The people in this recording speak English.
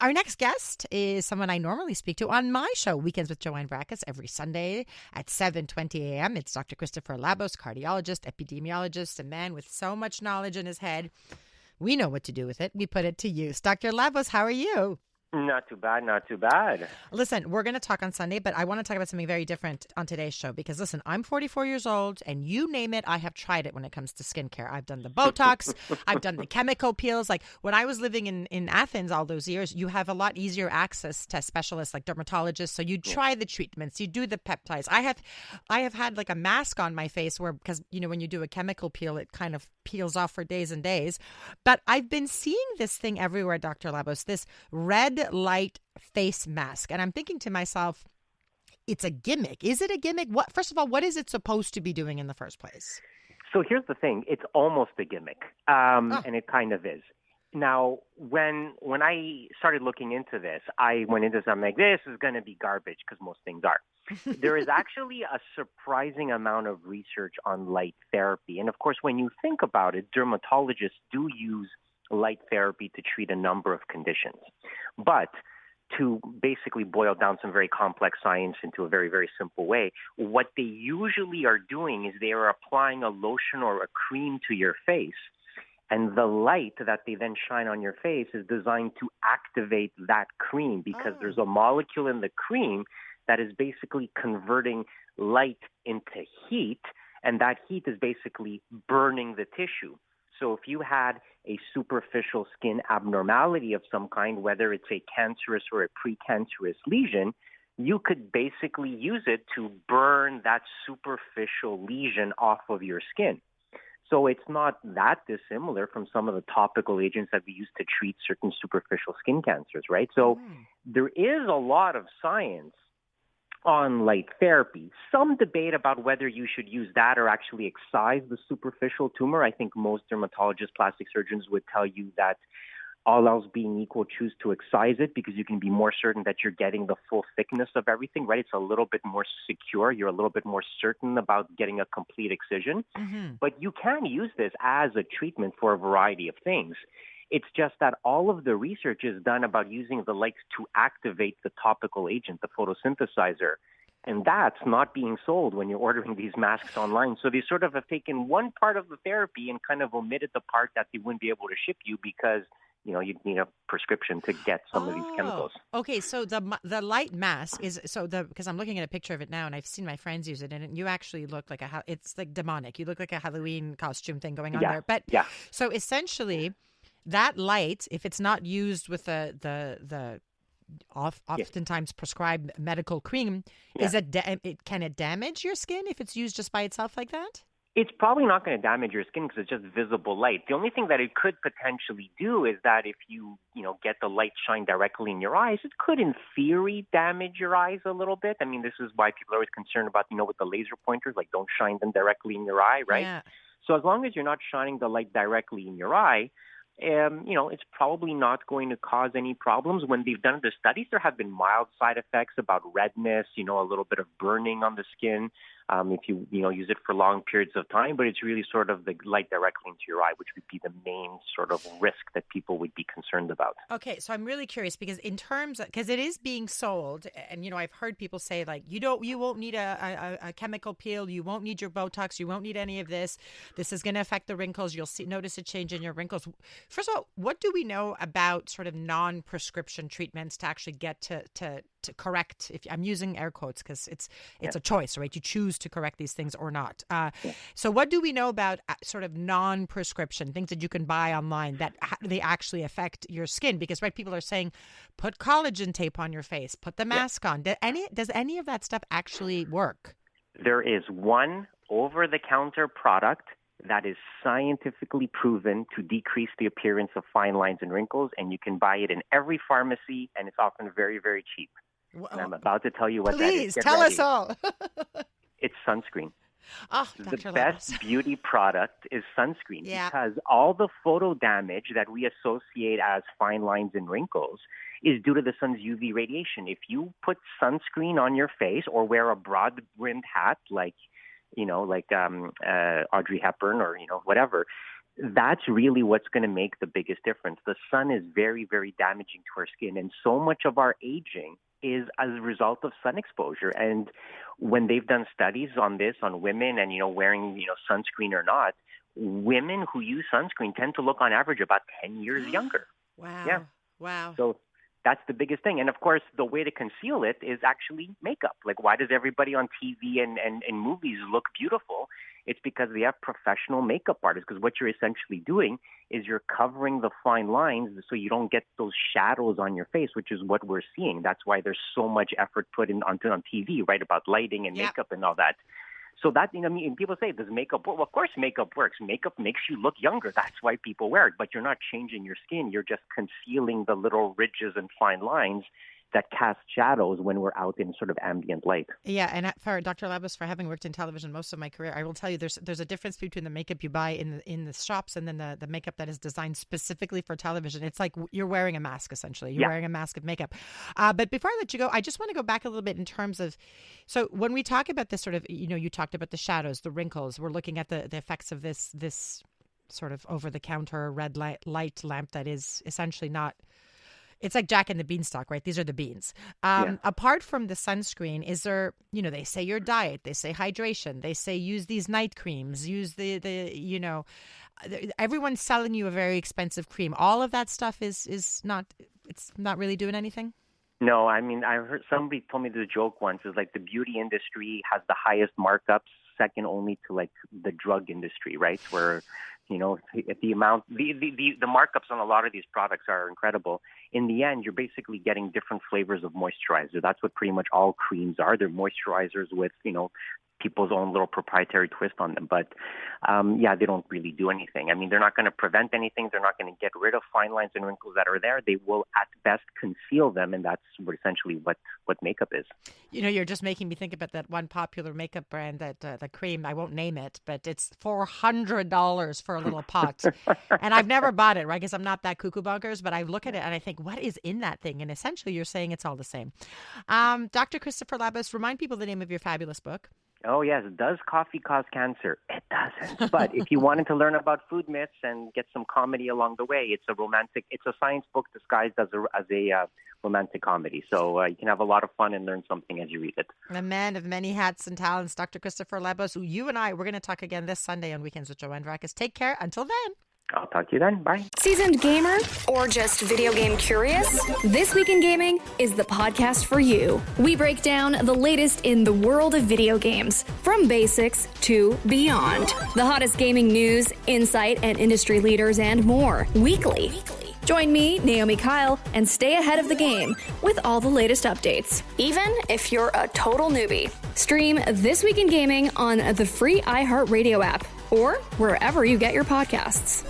Our next guest is someone I normally speak to on my show, Weekends with Joanne Vrakas, every Sunday at 7:20 a.m. It's Dr. Christopher Labos, cardiologist, epidemiologist, a man with so much knowledge in his head. We know what to do with it. We put it to use. Dr. Labos, how are you? Not too bad, not too bad. Listen, we're going to talk on Sunday, but I want to talk about something very different on today's show because, listen, I'm 44 years old, and you name it, I have tried it when it comes to skincare. I've done the Botox. I've done the chemical peels. Like, when I was living in Athens all those years, you have a lot easier access to specialists like dermatologists, so you try the treatments, you do the peptides. I have had like a mask on my face where, because, you know, when you do a chemical peel, it kind of peels off for days and days. But I've been seeing this thing everywhere, Dr. Labos, this red light face mask. And I'm thinking to myself, it's a gimmick. Is it a gimmick? First of all, what is it supposed to be doing in the first place? So here's the thing. It's almost a gimmick, and it kind of is. Now, when I started looking into this, I went into something like, this is going to be garbage, because most things are. There is actually a surprising amount of research on light therapy. And of course, when you think about it, dermatologists do use light therapy to treat a number of conditions. But to basically boil down some very complex science into a very, very simple way, what they usually are doing is they are applying a lotion or a cream to your face, and the light that they then shine on your face is designed to activate that cream, because there's a molecule in the cream that is basically converting light into heat, and that heat is basically burning the tissue. So if you had a superficial skin abnormality of some kind, whether it's a cancerous or a precancerous lesion, you could basically use it to burn that superficial lesion off of your skin. So it's not that dissimilar from some of the topical agents that we use to treat certain superficial skin cancers, right? So there is a lot of science on light therapy. Some debate about whether you should use that or actually excise the superficial tumor. I think most dermatologists, plastic surgeons would tell you that all else being equal, choose to excise it, because you can be more certain that you're getting the full thickness of everything, right? It's a little bit more secure. You're a little bit more certain about getting a complete excision. But you can use this as a treatment for a variety of things. It's just that all of the research is done about using the lights to activate the topical agent, the photosynthesizer. And that's not being sold when you're ordering these masks online. So they sort of have taken one part of the therapy and kind of omitted the part that they wouldn't be able to ship you because, you know, you'd need a prescription to get some of these chemicals. Okay, so the light mask is because I'm looking at a picture of it now, and I've seen my friends use it, and you actually look like it's like demonic. You look like a Halloween costume thing going on there. But so essentially, that light, if it's not used with the oftentimes prescribed medical cream, can it damage your skin if it's used just by itself like that? It's probably not going to damage your skin because it's just visible light. The only thing that it could potentially do is that if you get the light shine directly in your eyes, it could in theory damage your eyes a little bit. I mean, this is why people are always concerned about, with the laser pointers, like don't shine them directly in your eye, right? Yeah. So as long as you're not shining the light directly in your eye, it's probably not going to cause any problems. When they've done the studies, there have been mild side effects about redness, a little bit of burning on the skin if you use it for long periods of time. But it's really sort of the light directly into your eye, which would be the main sort of risk that people would be concerned about. Okay, so I'm really curious because because it is being sold, and I've heard people say like you won't need a chemical peel, you won't need your Botox, you won't need any of this. This is going to affect the wrinkles. You'll notice a change in your wrinkles. First of all, what do we know about sort of non-prescription treatments to actually get to correct? If I'm using air quotes because it's a choice, right? You choose to correct these things or not. So what do we know about sort of non-prescription things that you can buy online that they actually affect your skin? Because people are saying put collagen tape on your face, put the mask on. Does any of that stuff actually work? There is one over-the-counter product that is scientifically proven to decrease the appearance of fine lines and wrinkles, and you can buy it in every pharmacy, and it's often very, very cheap. And I'm about to tell you what that is. Please, tell us all. It's sunscreen. Oh, Dr. The best beauty product is sunscreen because all the photo damage that we associate as fine lines and wrinkles is due to the sun's UV radiation. If you put sunscreen on your face or wear a broad-brimmed hat like Audrey Hepburn or, whatever, that's really what's going to make the biggest difference. The sun is very, very damaging to our skin, and so much of our aging is as a result of sun exposure. And when they've done studies on this, on women and, wearing, sunscreen or not, women who use sunscreen tend to look on average about 10 years younger. Wow. Yeah. Wow. So that's the biggest thing. And of course, the way to conceal it is actually makeup. Like, why does everybody on TV and movies look beautiful? It's because they have professional makeup artists, because what you're essentially doing is you're covering the fine lines so you don't get those shadows on your face, which is what we're seeing. That's why there's so much effort put in on TV, right, about lighting and makeup and all that. So that, people say, does makeup work? Well, of course makeup works. Makeup makes you look younger. That's why people wear it. But you're not changing your skin. You're just concealing the little ridges and fine lines that cast shadows when we're out in sort of ambient light. Yeah, and for Dr. Labos, for having worked in television most of my career, I will tell you there's a difference between the makeup you buy in the shops and then the makeup that is designed specifically for television. It's like you're wearing a mask, essentially. You're wearing a mask of makeup. But before I let you go, I just want to go back a little bit in terms of, so when we talk about this sort of, you talked about the shadows, the wrinkles, we're looking at the effects of this sort of over-the-counter red light lamp that is essentially not... It's like Jack and the Beanstalk, right? These are the beans. Apart from the sunscreen, is there, they say your diet, they say hydration, they say use these night creams, use everyone's selling you a very expensive cream. All of that stuff is not really doing anything? No, I mean, I heard somebody told me the joke once is like the beauty industry has the highest markups, second only to like the drug industry, right? Where, the markups on a lot of these products are incredible. In the end, you're basically getting different flavors of moisturizer. That's what pretty much all creams are. They're moisturizers with, people's own little proprietary twist on them. But, they don't really do anything. I mean, they're not going to prevent anything. They're not going to get rid of fine lines and wrinkles that are there. They will, at best, conceal them, and that's essentially what makeup is. You're just making me think about that one popular makeup brand, that the cream, I won't name it, but it's $400 for a little pot. And I've never bought it, right? Because I'm not that cuckoo bonkers, but I look at it and I think, what is in that thing? And essentially, you're saying it's all the same. Dr. Christopher Labos, remind people the name of your fabulous book. Oh, yes. Does coffee cause cancer? It doesn't. But if you wanted to learn about food myths and get some comedy along the way, it's a science book disguised as a romantic comedy. So you can have a lot of fun and learn something as you read it. A man of many hats and talents, Dr. Christopher Labos. You and we're going to talk again this Sunday on Weekends with Joanne Vrakas. Take care. Until then. I'll talk to you then. Bye. Seasoned gamer or just video game curious? This Week in Gaming is the podcast for you. We break down the latest in the world of video games, from basics to beyond. The hottest gaming news, insight, and industry leaders and more weekly. Join me, Naomi Kyle, and stay ahead of the game with all the latest updates, even if you're a total newbie. Stream This Week in Gaming on the free iHeartRadio app or wherever you get your podcasts.